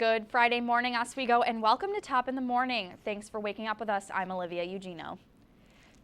Good Friday morning, Oswego, and welcome to Top in the Morning. Thanks for waking up with us. I'm Olivia Eugenio.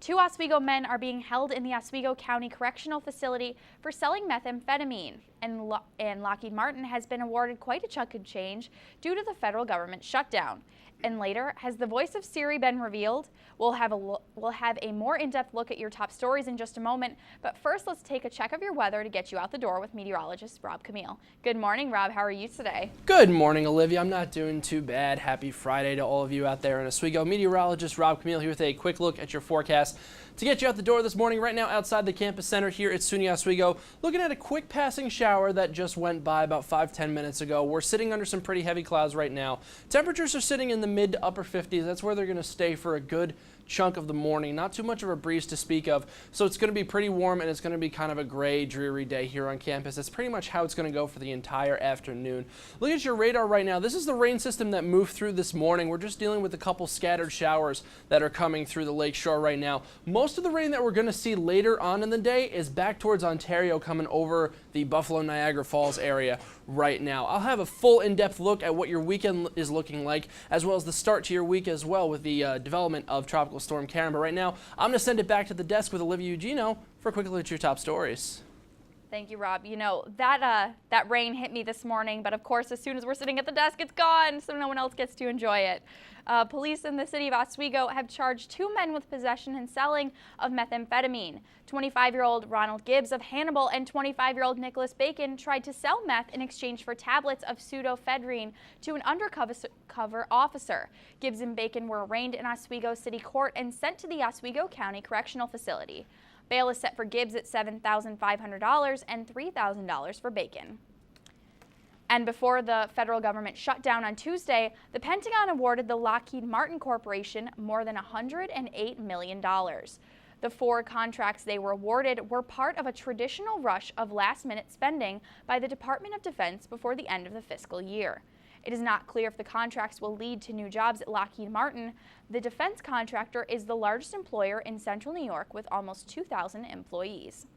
2 Oswego men are being held in the Oswego County Correctional Facility for selling methamphetamine, and Lockheed Martin has been awarded quite a chunk of change due to the federal government shutdown. And later, has the voice of Siri been revealed? We'll have a more in-depth look at your top stories in just a moment, but first let's take a check of your weather to get you out the door with meteorologist Rob Camille. Good morning, Rob. How are you today? Good morning, Olivia. I'm not doing too bad. Happy Friday to all of you out there in Oswego. Meteorologist Rob Camille here with a quick look at your forecast to get you out the door this morning. Right now outside the campus center here at SUNY Oswego, looking at a quick passing shower that just went by about 5-10 minutes ago. We're sitting under some pretty heavy clouds right now. Temperatures are sitting in the mid to upper 50s. That's where they're going to stay for a good chunk of the morning. Not too much of a breeze to speak of, so it's going to be pretty warm, and it's going to be kind of a gray, dreary day here on campus. That's pretty much how it's going to go for the entire afternoon. Look at your radar right now. This is the rain system that moved through this morning. We're just dealing with a couple scattered showers that are coming through the lake shore right now. Most of the rain that we're going to see later on in the day is back towards Ontario, coming over the Buffalo Niagara Falls area right now. I'll have a full in-depth look at what your weekend is looking like, as well as the start to your week as well with the development of Tropical Storm Karen. But right now, I'm going to send it back to the desk with Olivia Eugenio for a quick look at your top stories. Thank you, Rob. You know, that rain hit me this morning, but of course, as soon as we're sitting at the desk, it's gone, so no one else gets to enjoy it. Police in the city of Oswego have charged 2 men with possession and selling of methamphetamine. 25-year-old Ronald Gibbs of Hannibal and 25-year-old Nicholas Bacon tried to sell meth in exchange for tablets of pseudoephedrine to an undercover officer. Gibbs and Bacon were arraigned in Oswego City Court and sent to the Oswego County Correctional Facility. Bail is set for Gibbs at $7,500 and $3,000 for Bacon. And before the federal government shut down on Tuesday, the Pentagon awarded the Lockheed Martin Corporation more than $108 million. The 4 contracts they were awarded were part of a traditional rush of last-minute spending by the Department of Defense before the end of the fiscal year. It is not clear if the contracts will lead to new jobs at Lockheed Martin. The defense contractor is the largest employer in central New York with almost 2,000 employees.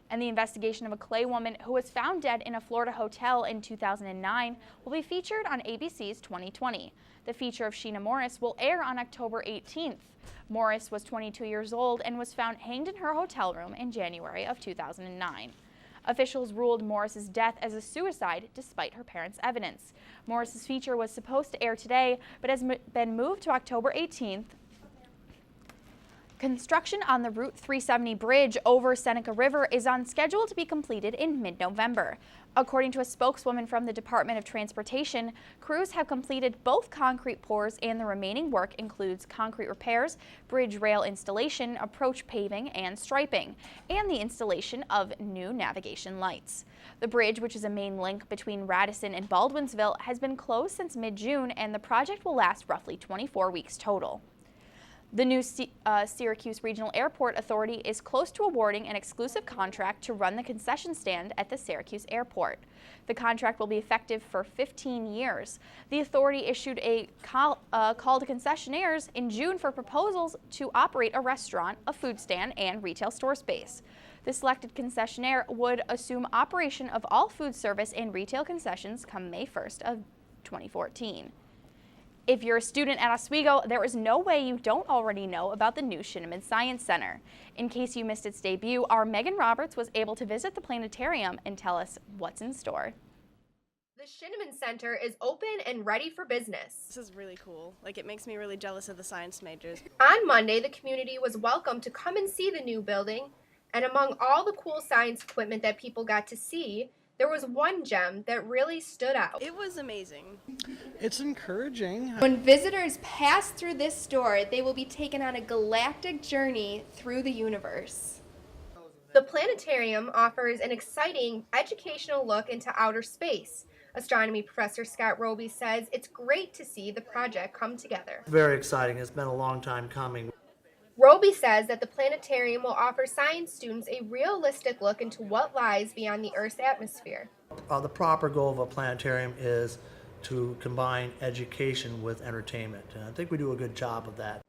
And the investigation of a Clay woman who was found dead in a Florida hotel in 2009 will be featured on ABC's 2020. The feature of Sheena Morris will air on October 18th. Morris was 22 years old and was found hanged in her hotel room in January of 2009. Officials ruled Morris's death as a suicide despite her parents' evidence. Morris's feature was supposed to air today, but has been moved to October 18th. Construction on the Route 370 bridge over Seneca River is on schedule to be completed in mid-November. According to a spokeswoman from the Department of Transportation, crews have completed both concrete pours, and the remaining work includes concrete repairs, bridge rail installation, approach paving and striping, and the installation of new navigation lights. The bridge, which is a main link between Radisson and Baldwinsville, has been closed since mid-June, and the project will last roughly 24 weeks total. The new Syracuse Regional Airport Authority is close to awarding an exclusive contract to run the concession stand at the Syracuse Airport. The contract will be effective for 15 years. The authority issued a call to concessionaires in June for proposals to operate a restaurant, a food stand, and retail store space. The selected concessionaire would assume operation of all food service and retail concessions come May 1st of 2014. If you're a student at Oswego, there is no way you don't already know about the new Shinneman Science Center. In case you missed its debut, our Megan Roberts was able to visit the planetarium and tell us what's in store. The Shinneman Center is open and ready for business. This is really cool. It makes me really jealous of the science majors. On Monday, the community was welcome to come and see the new building, and among all the cool science equipment that people got to see, there was one gem that really stood out. It was amazing. It's encouraging. When visitors pass through this store, they will be taken on a galactic journey through the universe. The planetarium offers an exciting educational look into outer space. Astronomy professor Scott Roby says it's great to see the project come together. Very exciting. It's been a long time coming. Roby says that the planetarium will offer science students a realistic look into what lies beyond the Earth's atmosphere. The proper goal of a planetarium is to combine education with entertainment, and I think we do a good job of that.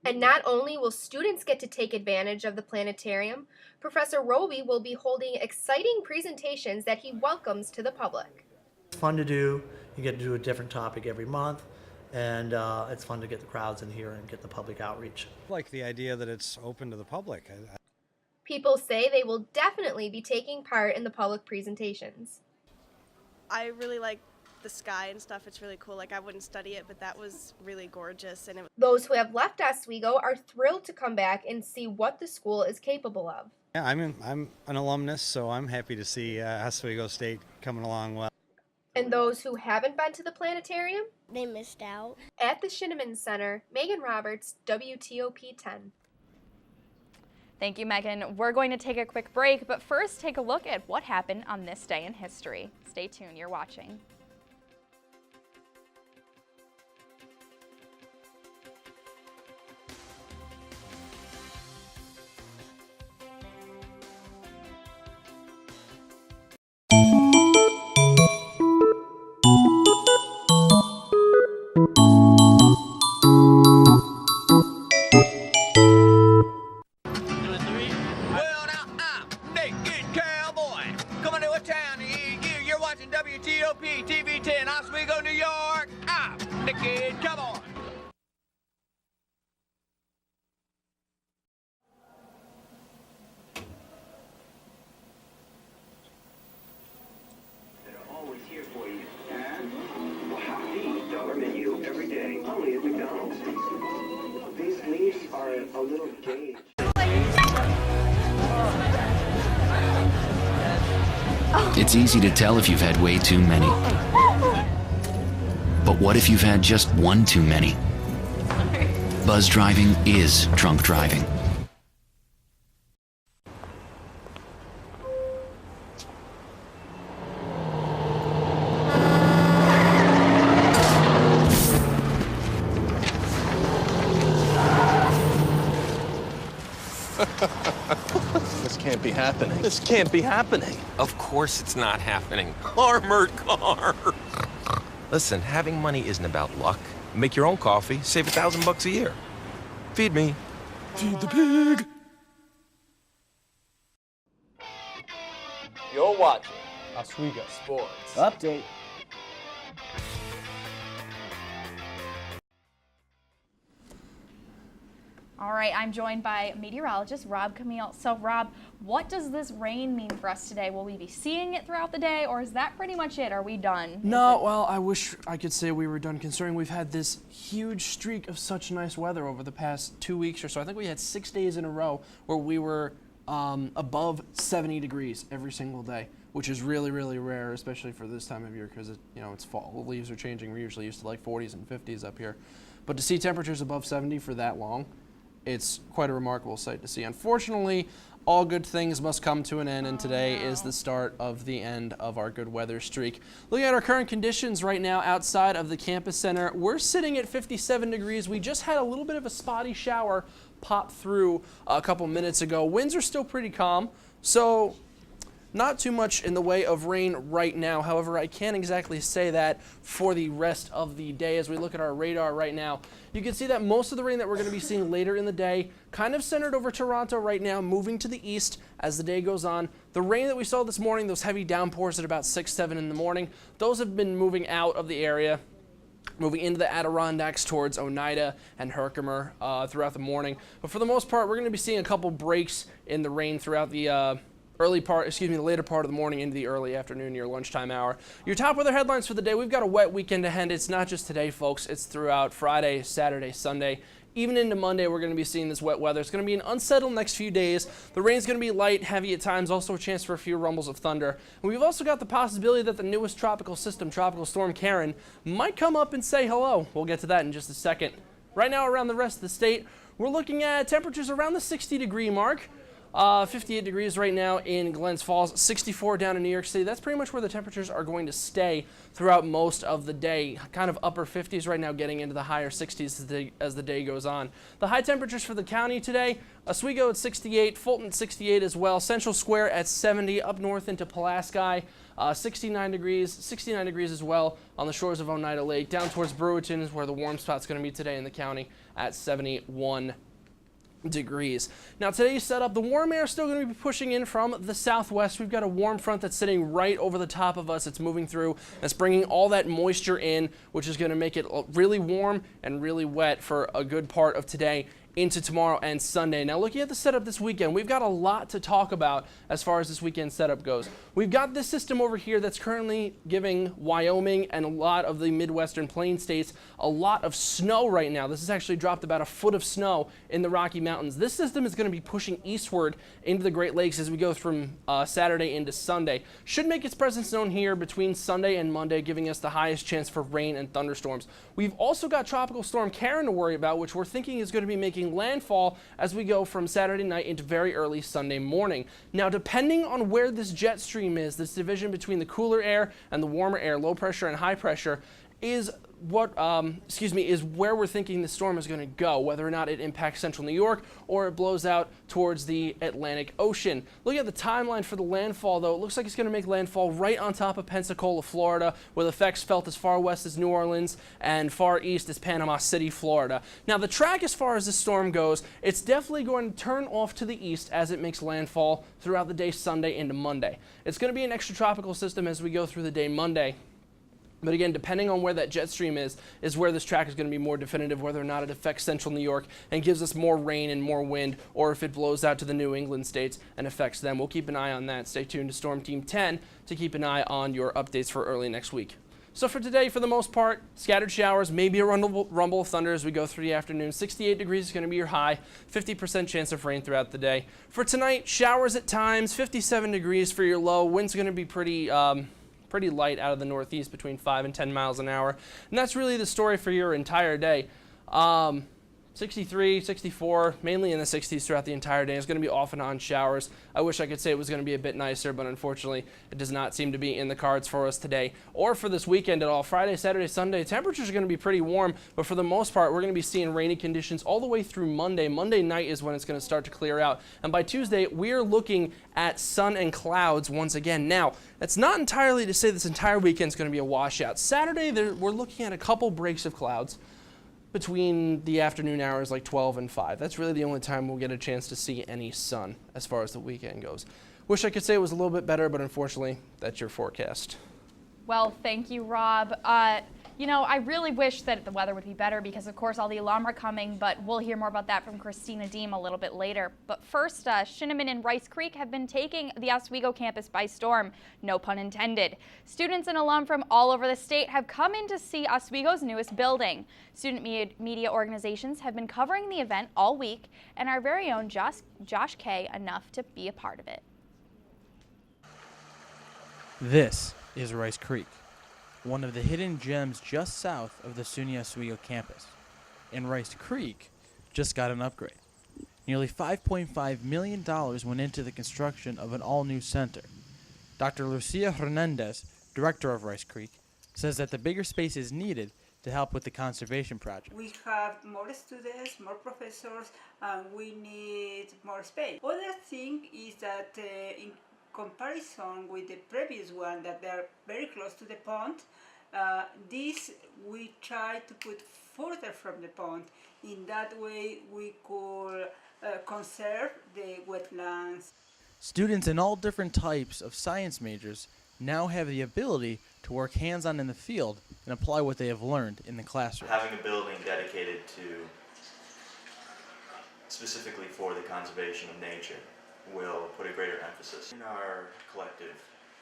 And not only will students get to take advantage of the planetarium, Professor Roby will be holding exciting presentations that he welcomes to the public. It's fun to do. You get to do a different topic every month, and it's fun to get the crowds in here and get the public outreach. I like the idea that it's open to the public. People say they will definitely be taking part in the public presentations. I really like the sky and stuff. It's really cool. Like, I wouldn't study it, but that was really gorgeous. And Those who have left Oswego are thrilled to come back and see what the school is capable of. Yeah, I'm an alumnus, so I'm happy to see Oswego State coming along well. And those who haven't been to the planetarium? They missed out. At the Shinneman Center, Megan Roberts, WTOP 10. Thank you, Megan. We're going to take a quick break, but first take a look at what happened on this day in history. Stay tuned, you're watching. Well, now I'm Naked Cowboy coming to a town near you. You're watching WTOP TV 10, Oswego, New York. I'm Naked Cowboy. They're always here for you. And the dollar menu every day, only at McDonald's. These leaves are a little gauge. It's easy to tell if you've had way too many. But what if you've had just one too many? Buzz driving is drunk driving. This can't be happening. This can't be happening. Of course it's not happening. Armored car. Listen, having money isn't about luck. Make your own coffee, save $1,000 a year. Feed me. Feed the pig. You're watching Oswego Sports Update. All right, I'm joined by meteorologist Rob Camille. So Rob, what does this rain mean for us today? Will we be seeing it throughout the day, or is that pretty much it? Are we done? No, well, I wish I could say we were done, considering we've had this huge streak of such nice weather over the past 2 weeks or so. I think we had 6 days in a row where we were above 70 degrees every single day, which is really, really rare, especially for this time of year, because it's fall. The leaves are changing. We're usually used to like 40s and 50s up here. But to see temperatures above 70 for that long, it's quite a remarkable sight to see. Unfortunately, all good things must come to an end, and today is the start of the end of our good weather streak. Looking at our current conditions right now outside of the campus center, we're sitting at 57 degrees. We just had a little bit of a spotty shower pop through a couple minutes ago. Winds are still pretty calm, so not too much in the way of rain right now. However, I can't exactly say that for the rest of the day. As we look at our radar right now, you can see that most of the rain that we're going to be seeing later in the day kind of centered over Toronto right now, moving to the east as the day goes on. The rain that we saw this morning, those heavy downpours at about 6, 7 in the morning, those have been moving out of the area, moving into the Adirondacks towards Oneida and Herkimer throughout the morning. But for the most part, we're going to be seeing a couple breaks in the rain throughout the the later part of the morning into the early afternoon, your lunchtime hour. Your top weather headlines for the day: we've got a wet weekend ahead. It's not just today, folks. It's throughout Friday, Saturday, Sunday. Even into Monday, we're going to be seeing this wet weather. It's going to be an unsettled next few days. The rain's going to be light, heavy at times, also a chance for a few rumbles of thunder. And we've also got the possibility that the newest tropical system, Tropical Storm Karen, might come up and say hello. We'll get to that in just a second. Right now, around the rest of the state, we're looking at temperatures around the 60-degree mark. 58 degrees right now in Glens Falls, 64 down in New York City. That's pretty much where the temperatures are going to stay throughout most of the day. Kind of upper 50s right now, getting into the higher 60s as the day goes on. The high temperatures for the county today: Oswego at 68, Fulton at 68 as well, Central Square at 70, up north into Pulaski, 69 degrees as well on the shores of Oneida Lake. Down towards Brewerton is where the warm spot's going to be today in the county at 71 degrees. Now today's setup, the warm air is still going to be pushing in from the southwest. We've got a warm front that's sitting right over the top of us. It's moving through. It's bringing all that moisture in, which is going to make it really warm and really wet for a good part of today into tomorrow and Sunday. Now looking at the setup this weekend, we've got a lot to talk about as far as this weekend setup goes. We've got this system over here that's currently giving Wyoming and a lot of the Midwestern Plain states a lot of snow right now. This has actually dropped about a foot of snow in the Rocky Mountains. This system is going to be pushing eastward into the Great Lakes as we go from Saturday into Sunday. Should make its presence known here between Sunday and Monday, giving us the highest chance for rain and thunderstorms. We've also got Tropical Storm Karen to worry about, which we're thinking is going to be making landfall as we go from Saturday night into very early Sunday morning. Now, depending on where this jet stream is, this division between the cooler air and the warmer air, low pressure and high pressure, is where we're thinking the storm is going to go, whether or not it impacts central New York or it blows out towards the Atlantic Ocean. Looking at the timeline for the landfall, though, it looks like it's going to make landfall right on top of Pensacola, Florida, with effects felt as far west as New Orleans and far east as Panama City, Florida. Now, the track as far as the storm goes, it's definitely going to turn off to the east as it makes landfall throughout the day Sunday into Monday. It's going to be an extratropical system as we go through the day Monday. But again, depending on where that jet stream is where this track is going to be more definitive, whether or not it affects central New York and gives us more rain and more wind, or if it blows out to the New England states and affects them. We'll keep an eye on that. Stay tuned to Storm Team 10 to keep an eye on your updates for early next week. So for today, for the most part, scattered showers, maybe a rumble of thunder as we go through the afternoon. 68 degrees is going to be your high, 50% chance of rain throughout the day. For tonight, showers at times, 57 degrees for your low. Wind's going to be pretty light out of the northeast between 5 and 10 miles an hour. And that's really the story for your entire day. 63, 64, mainly in the 60s throughout the entire day. It's going to be off and on showers. I wish I could say it was going to be a bit nicer, but unfortunately it does not seem to be in the cards for us today or for this weekend at all. Friday, Saturday, Sunday, temperatures are going to be pretty warm, but for the most part, we're going to be seeing rainy conditions all the way through Monday. Monday night is when it's going to start to clear out. And by Tuesday, we're looking at sun and clouds once again. Now, that's not entirely to say this entire weekend is going to be a washout. Saturday, we're looking at a couple breaks of clouds between the afternoon hours like 12 and 5. That's really the only time we'll get a chance to see any sun as far as the weekend goes. Wish I could say it was a little bit better, but unfortunately, that's your forecast. Well, thank you, Rob. You know, I really wish that the weather would be better because, of course, all the alum are coming, but we'll hear more about that from Christina Deem a little bit later. But first, Shineman and Rice Creek have been taking the Oswego campus by storm, no pun intended. Students and alum from all over the state have come in to see Oswego's newest building. Student media organizations have been covering the event all week, and our very own Josh Kay enough to be a part of it. This is Rice Creek, one of the hidden gems just south of the SUNY Oswego campus. And Rice Creek just got an upgrade. Nearly $5.5 million went into the construction of an all-new center. Dr. Lucia Hernandez, director of Rice Creek, says that the bigger space is needed to help with the conservation project. We have more students, more professors, and we need more space. Other thing is that in comparison with the previous one, that they're very close to the pond, this we try to put further from the pond. In that way we could conserve the wetlands. Students in all different types of science majors now have the ability to work hands-on in the field and apply what they have learned in the classroom. Having a building dedicated to specifically for the conservation of nature will put a greater emphasis in our collective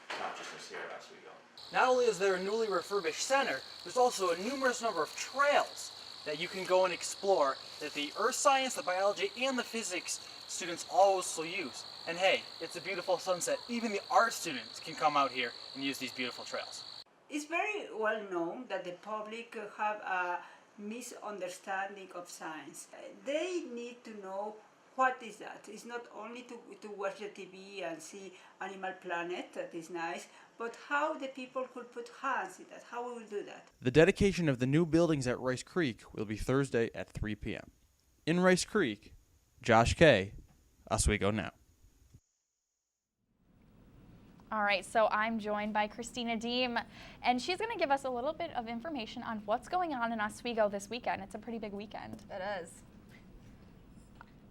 consciousness here at Oswego. Not only is there a newly refurbished center, there's also a numerous number of trails that you can go and explore that the earth science, the biology, and the physics students also use. And hey, it's a beautiful sunset. Even the art students can come out here and use these beautiful trails. It's very well known that the public have a misunderstanding of science. They need to know what is that. It's not only to watch the TV and see Animal Planet, that is nice, but how the people could put hands in that, how we will do that. The dedication of the new buildings at Rice Creek will be Thursday at 3 p.m. In Rice Creek, Josh Kay, Oswego Now. All right, so I'm joined by Christina Deem, and she's going to give us a little bit of information on what's going on in Oswego this weekend. It's a pretty big weekend. It is.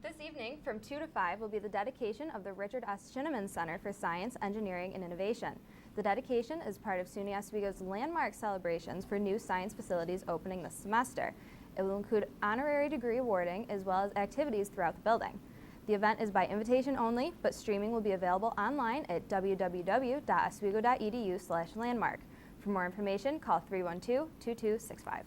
This evening, from 2 to 5, will be the dedication of the Richard S. Shinneman Center for Science, Engineering, and Innovation. The dedication is part of SUNY Oswego's landmark celebrations for new science facilities opening this semester. It will include honorary degree awarding as well as activities throughout the building. The event is by invitation only, but streaming will be available online at www.oswego.edu/landmark. For more information, call 312-2265.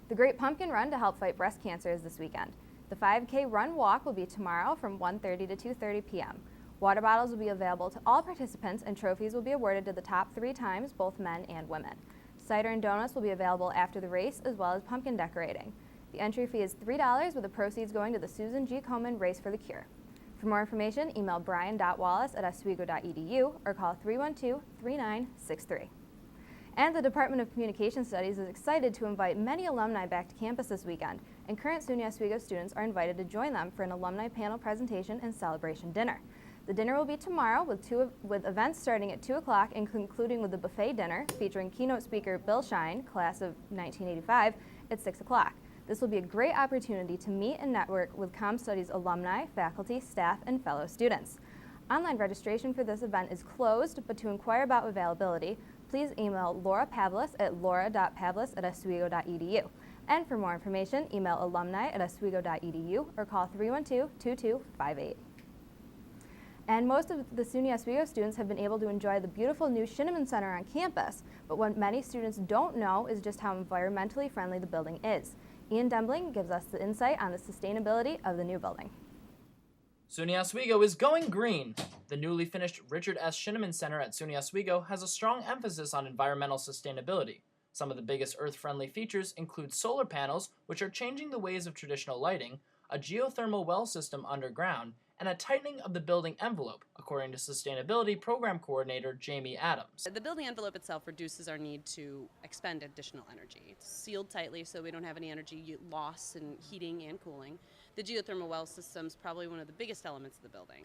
The Great Pumpkin Run to help fight breast cancer is this weekend. The 5K run walk will be tomorrow from 1:30 to 2:30 p.m. Water bottles will be available to all participants and trophies will be awarded to the top 3 times, both men and women. Cider and donuts will be available after the race as well as pumpkin decorating. The entry fee is $3 with the proceeds going to the Susan G. Komen Race for the Cure. For more information, email brian.wallace@oswego.edu or call 312-3963. And the Department of Communication Studies is excited to invite many alumni back to campus this weekend, and current SUNY Oswego students are invited to join them for an alumni panel presentation and celebration dinner. The dinner will be tomorrow with events starting at 2 o'clock and concluding with a buffet dinner featuring keynote speaker Bill Shine, class of 1985, at 6 o'clock. This will be a great opportunity to meet and network with Comm Studies alumni, faculty, staff, and fellow students. Online registration for this event is closed, but to inquire about availability, please email Laura Pavlis at laura.pavlis@oswego.edu. And for more information, email alumni@oswego.edu or call 312-2258. And most of the SUNY Oswego students have been able to enjoy the beautiful new Shinneman Center on campus, but what many students don't know is just how environmentally friendly the building is. Ian Dembling gives us the insight on the sustainability of the new building. SUNY Oswego is going green. The newly finished Richard S. Shinneman Center at SUNY Oswego has a strong emphasis on environmental sustainability. Some of the biggest earth-friendly features include solar panels, which are changing the ways of traditional lighting, a geothermal well system underground, and a tightening of the building envelope, according to Sustainability Program Coordinator Jamie Adams. The building envelope itself reduces our need to expend additional energy. It's sealed tightly so we don't have any energy loss in heating and cooling. The geothermal well system is probably one of the biggest elements of the building.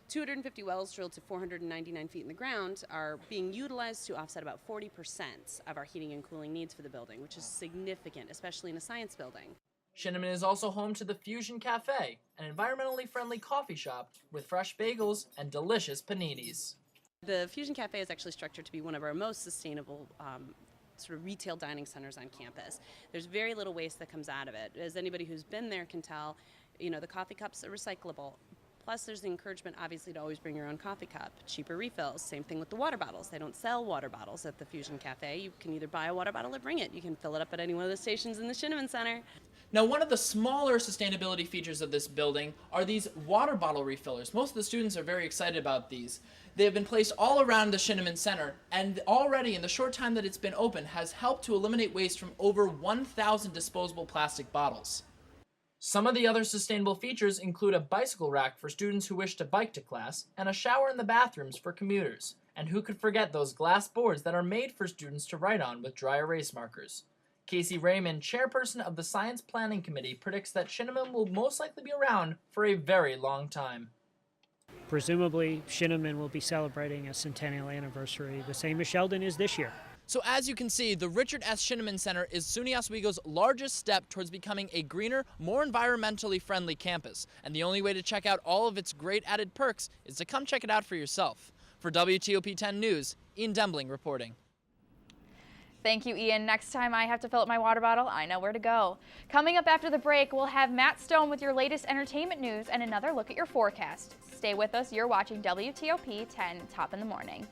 250 wells drilled to 499 feet in the ground are being utilized to offset about 40% of our heating and cooling needs for the building, which is significant, especially in a science building. Shinneman is also home to the Fusion Cafe, an environmentally friendly coffee shop with fresh bagels and delicious paninis. The Fusion Cafe is actually structured to be one of our most sustainable sort of retail dining centers on campus. There's very little waste that comes out of it. As anybody who's been there can tell, you know, the coffee cups are recyclable. Plus, there's the encouragement, obviously, to always bring your own coffee cup, cheaper refills. Same thing with the water bottles. They don't sell water bottles at the Fusion Cafe. You can either buy a water bottle or bring it. You can fill it up at any one of the stations in the Shinneman Center. Now, one of the smaller sustainability features of this building are these water bottle refillers. Most of the students are very excited about these. They have been placed all around the Shinneman Center, and already in the short time that it's been open has helped to eliminate waste from over 1,000 disposable plastic bottles. Some of the other sustainable features include a bicycle rack for students who wish to bike to class, and a shower in the bathrooms for commuters. And who could forget those glass boards that are made for students to write on with dry erase markers. Casey Raymond, chairperson of the Science Planning Committee, predicts that Shinneman will most likely be around for a very long time. Presumably, Shinneman will be celebrating a centennial anniversary, the same as Sheldon is this year. So as you can see, the Richard S. Shinneman Center is SUNY Oswego's largest step towards becoming a greener, more environmentally friendly campus. And the only way to check out all of its great added perks is to come check it out for yourself. For WTOP 10 News, Ian Dembling reporting. Thank you, Ian. Next time I have to fill up my water bottle, I know where to go. Coming up after the break, we'll have Matt Stone with your latest entertainment news and another look at your forecast. Stay with us. You're watching WTOP 10 Top in the Morning.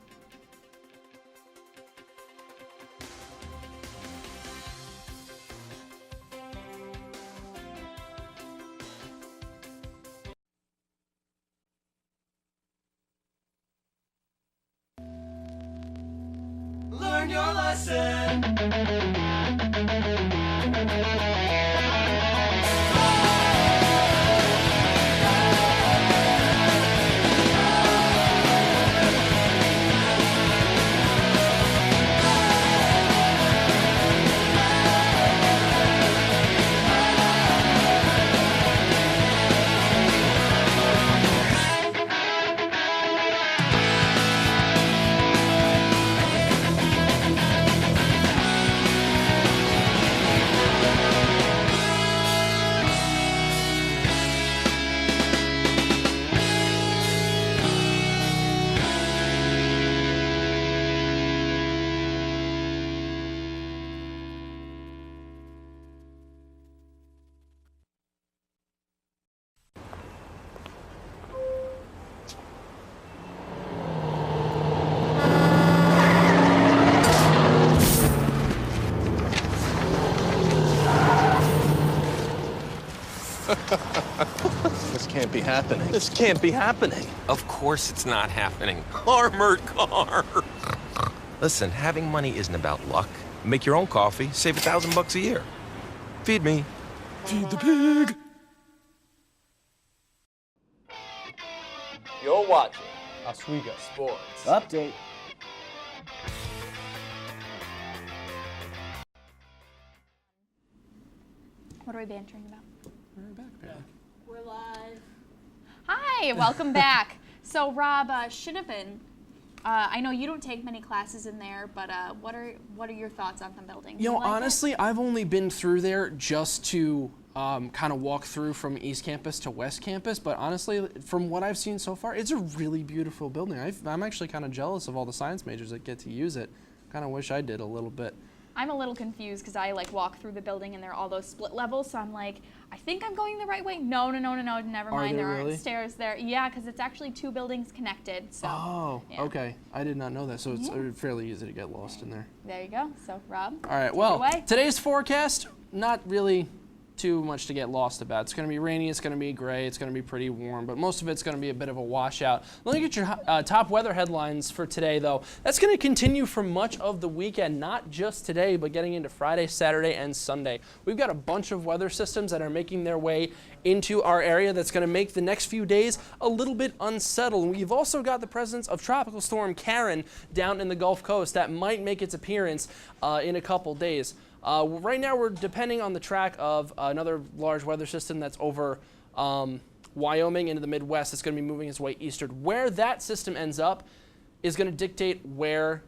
Learn your lesson. can't be happening. This can't be happening. Of course it's not happening. Armored car. Listen, having money isn't about luck. Make your own coffee, save $1,000 a year. Feed me. Feed the pig. You're watching Oswego Sports. Update. What are we bantering about? We're back. We're live. Hi, welcome back. So Rob, Shinnimin, I know you don't take many classes in there, but what are your thoughts on the building? You know, like it? honestly, I've only been through there just to kind of walk through from East Campus to West Campus, but honestly, from what I've seen so far, it's a really beautiful building. I'm actually kind of jealous of all the science majors that get to use it. Kind of wish I did a little bit. I'm a little confused because I walk through the building and there are all those split levels, so I'm like, I think I'm going the right way. No, never mind. There aren't stairs there. Yeah, because it's actually 2 buildings connected. So. Oh, yeah. okay. I did not know that, so it's fairly easy to get lost in there. There you go. So, Rob. All right. Well, today's forecast, not really too much to get lost about. It's going to be rainy, it's going to be gray, it's going to be pretty warm, but most of it's going to be a bit of a washout. Let me get your top weather headlines for today, though. That's going to continue for much of the weekend, not just today, but getting into Friday, Saturday, and Sunday. We've got a bunch of weather systems that are making their way into our area that's going to make the next few days a little bit unsettled. We've also got the presence of Tropical Storm Karen down in the Gulf Coast that might make its appearance in a couple days. Right now we're depending on the track of another large weather system that's over Wyoming into the Midwest. It's going to be moving its way eastward. Where that system ends up is going to dictate where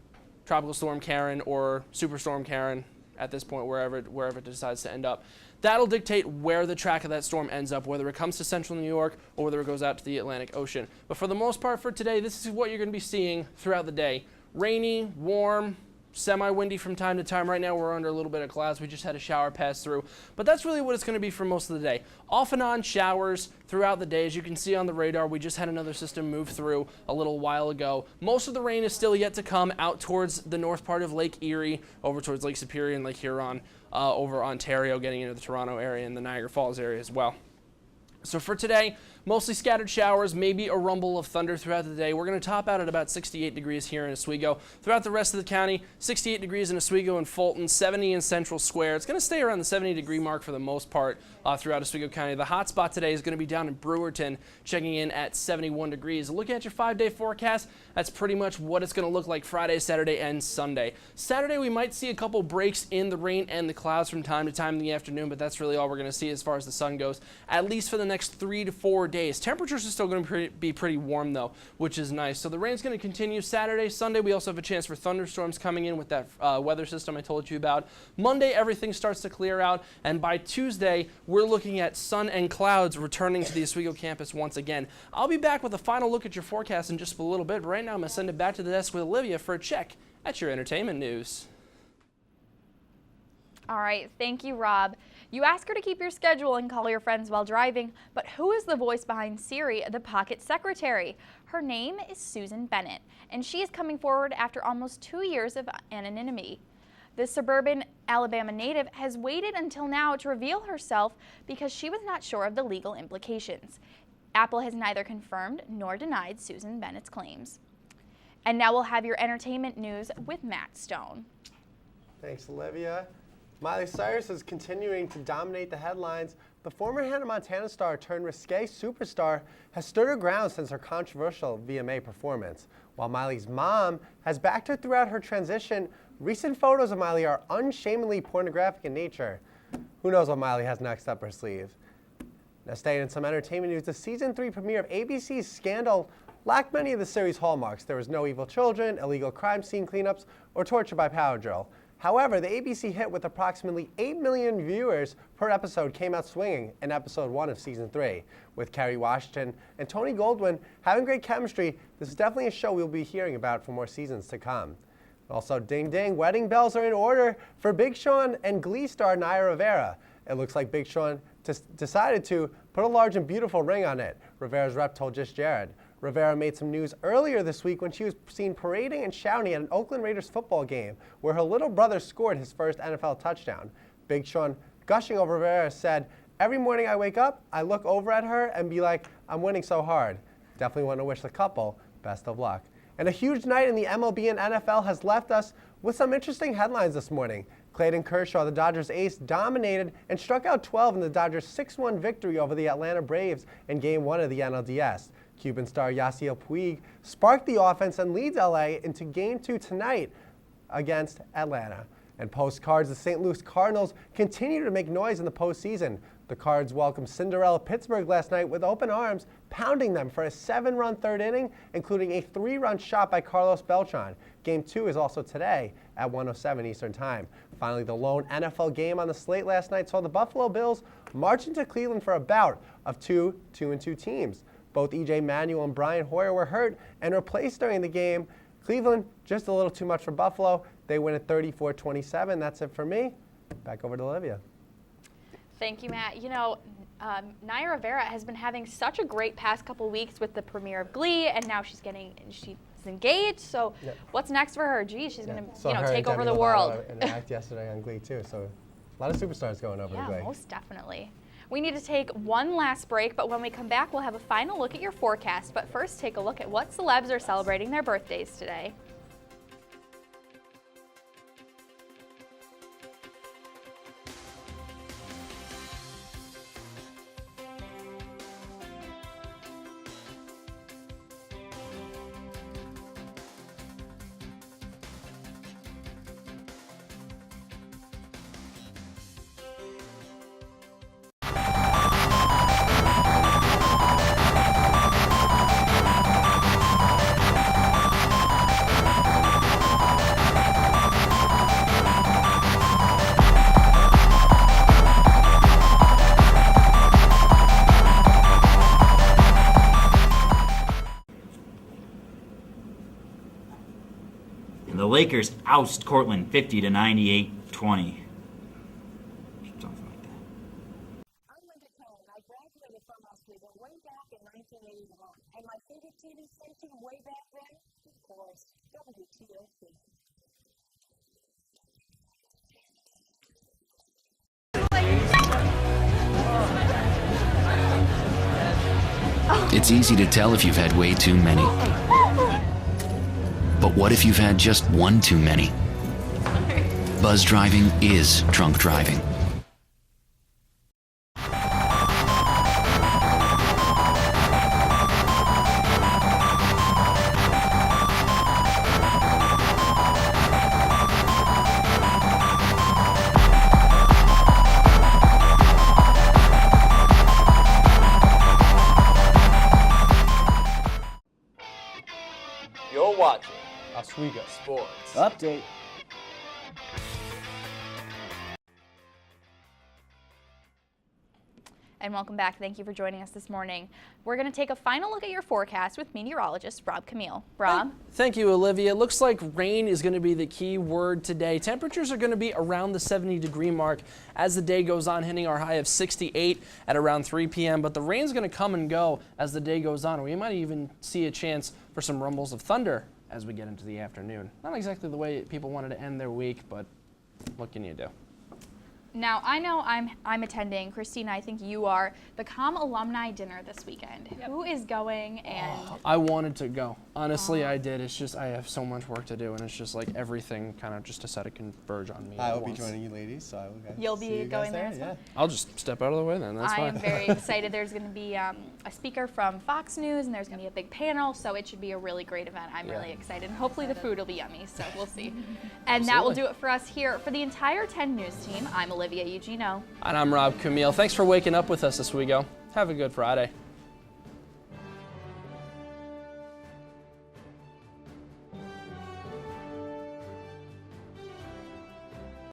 Tropical Storm Karen or Superstorm Karen, at this point, wherever it decides to end up, that'll dictate where the track of that storm ends up, whether it comes to central New York or whether it goes out to the Atlantic Ocean. But for the most part for today, this is what you're going to be seeing throughout the day. Rainy, warm, semi-windy from time to time. Right now we're under a little bit of clouds. We just had a shower pass through. But that's really what it's going to be for most of the day. Off and on showers throughout the day. As you can see on the radar, we just had another system move through a little while ago. Most of the rain is still yet to come out towards the north part of Lake Erie, over towards Lake Superior and Lake Huron, over Ontario, getting into the Toronto area and the Niagara Falls area as well. So for today, mostly scattered showers, maybe a rumble of thunder throughout the day. We're going to top out at about 68 degrees here in Oswego. Throughout the rest of the county, 68 degrees in Oswego and Fulton, 70 in Central Square. It's going to stay around the 70-degree mark for the most part throughout Oswego County. The hot spot today is going to be down in Brewerton, checking in at 71 degrees. Looking at your 5-day forecast, that's pretty much what it's going to look like Friday, Saturday, and Sunday. Saturday, we might see a couple breaks in the rain and the clouds from time to time in the afternoon, but that's really all we're going to see as far as the sun goes, at least for the next 3 to 4 days. Temperatures are still going to be pretty warm, though, which is nice. So the rain's going to continue Saturday. Sunday, we also have a chance for thunderstorms coming in with that weather system I told you about. Monday, everything starts to clear out, and by Tuesday, we're looking at sun and clouds returning to the Oswego campus once again. I'll be back with a final look at your forecast in just a little bit, but right now I'm going to send it back to the desk with Olivia for a check at your entertainment news. All right, thank you, Rob. You ask her to keep your schedule and call your friends while driving, but who is the voice behind Siri, the pocket secretary? Her name is Susan Bennett, and she is coming forward after almost 2 years of anonymity. The suburban Alabama native has waited until now to reveal herself because she was not sure of the legal implications. Apple has neither confirmed nor denied Susan Bennett's claims. And now we'll have your entertainment news with Matt Stone. Thanks, Olivia. Miley Cyrus is continuing to dominate the headlines. The former Hannah Montana star turned risque superstar has stood her ground since her controversial VMA performance. While Miley's mom has backed her throughout her transition, recent photos of Miley are unshamedly pornographic in nature. Who knows what Miley has next up her sleeve? Now, staying in some entertainment news, the season 3 premiere of ABC's Scandal lacked many of the series' hallmarks. There was no evil children, illegal crime scene cleanups, or torture by power drill. However, the ABC hit with approximately 8 million viewers per episode came out swinging in episode 1 of season 3. With Kerry Washington and Tony Goldwyn having great chemistry, this is definitely a show we'll be hearing about for more seasons to come. Also, ding ding, wedding bells are in order for Big Sean and Glee star Naya Rivera. It looks like Big Sean decided to put a large and beautiful ring on it, Rivera's rep told Just Jared. Rivera made some news earlier this week when she was seen parading and shouting at an Oakland Raiders football game where her little brother scored his first NFL touchdown. Big Sean, gushing over Rivera, said, Every morning I wake up, I look over at her and be like, I'm winning so hard. Definitely want to wish the couple best of luck. And a huge night in the MLB and NFL has left us with some interesting headlines this morning. Clayton Kershaw, the Dodgers ace, dominated and struck out 12 in the Dodgers' 6-1 victory over the Atlanta Braves in Game 1 of the NLDS. Cuban star Yasiel Puig sparked the offense and leads LA into Game 2 tonight against Atlanta. And postcards, the St. Louis Cardinals continue to make noise in the postseason. The Cards welcomed Cinderella Pittsburgh last night with open arms, pounding them for a 7-run third inning, including a 3-run shot by Carlos Beltran. Game 2 is also today at 1:07 Eastern Time. Finally, the lone NFL game on the slate last night saw the Buffalo Bills march into Cleveland for a bout of two 2-2 teams. Both E.J. Manuel and Brian Hoyer were hurt and replaced during the game. Cleveland, just a little too much for Buffalo. They win at 34-27. That's it for me. Back over to Olivia. Thank you, Matt. You know, Naya Rivera has been having such a great past couple weeks with the premiere of Glee, and now she's engaged. So what's next for her? Geez, she's going to take over the world. And act yesterday on Glee too. So a lot of superstars going over to Glee. Yeah, most definitely. We need to take one last break, but when we come back, we'll have a final look at your forecast. But first, take a look at what celebs are celebrating their birthdays today. The Lakers oust Cortland 50-98-20. Something like that. I'm Linda Cohen. I graduated from Oswego way back in 1981. And my favorite TV station way back then, of course, WTOP. It's easy to tell if you've had way too many. But what if you've had just one too many? Buzz driving is drunk driving. You're watching Oswego Sports. Update. And welcome back. Thank you for joining us this morning. We're going to take a final look at your forecast with meteorologist Rob Camille. Rob? Thank you, Olivia. It looks like rain is going to be the key word today. Temperatures are going to be around the 70-degree mark as the day goes on, hitting our high of 68 at around 3 p.m. But the rain's going to come and go as the day goes on. We might even see a chance for some rumbles of thunder as we get into the afternoon. Not exactly the way people wanted to end their week, but what can you do? Now, I know I'm attending, Christina, I think you are, the COM alumni dinner this weekend. Yep. Who is going and... I wanted to go. Honestly, I did. It's just I have so much work to do, and it's just like everything kind of just decided to converge on me. I will be joining you ladies, so I will go. You'll be going there as well? I'll just step out of the way then. That's fine. I am very excited. There's going to be a speaker from Fox News, and there's going to be a big panel, so it should be a really great event. I'm really excited, and hopefully the food will be yummy, so we'll see. And that will do it for us here. For the entire 10 News team, I'm Olivia Eugenio. And I'm Rob Camille. Thanks for waking up with us as we go. Have a good Friday.